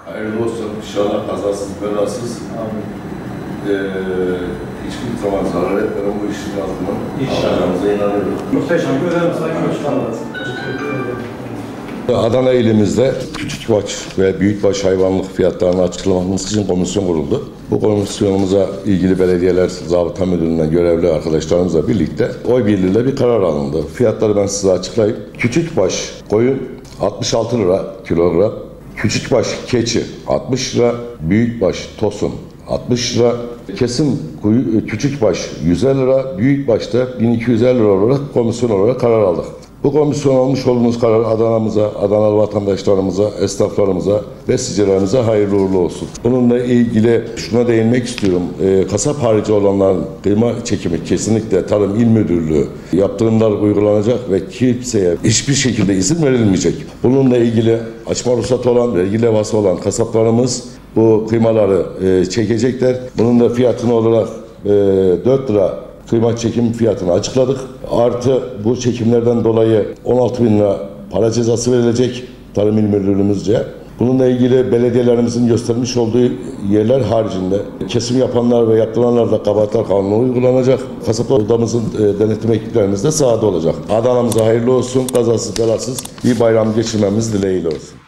Hayırlı olsun. İnşallah kazasız belasız. Hiçbir zaman zarar etmeden bu işin altından alacağımıza inanıyorum. Teşekkür ederim Sayın Başkanım. Adana ilimizde küçükbaş ve büyükbaş hayvanlık fiyatlarını açıklaması için komisyon kuruldu. Bu komisyonumuza ilgili belediyeler, zabıta müdürlüğünden görevli arkadaşlarımızla birlikte oy birliğiyle bir karar alındı. Fiyatları ben size açıklayayım. Küçükbaş koyun 66 lira kilogram, küçükbaş keçi 60 lira, büyükbaş tosun 60 lira, kesim küçükbaş 150 lira, büyükbaşta 1250 lira olarak komisyon olarak karar aldık. Bu komisyon almış olduğumuz karar Adana'mıza, Adanalı vatandaşlarımıza, esnaflarımıza, besicilerimize hayırlı uğurlu olsun. Bununla ilgili şuna değinmek istiyorum. Kasap harici olanların kıyma çekimi kesinlikle Tarım İl Müdürlüğü yaptırımlar uygulanacak ve kimseye hiçbir şekilde izin verilmeyecek. Bununla ilgili açma ruhsatı olan, vergi levhası olan kasaplarımız bu kıymaları çekecekler. Bunun da fiyatını olarak 4 lira kıyma çekim fiyatını açıkladık. Artı bu çekimlerden dolayı 16.000 lira para cezası verilecek Tarım İl Müdürlüğümüzce. Bununla ilgili belediyelerimizin göstermiş olduğu yerler haricinde kesim yapanlar ve yaptıranlar da kabahatler kanunu uygulanacak. Kasaplar odamızın denetim ekiplerimiz de sahada olacak. Adana'mıza hayırlı olsun, kazasız belasız bir bayram geçirmemiz dileğiyle olsun.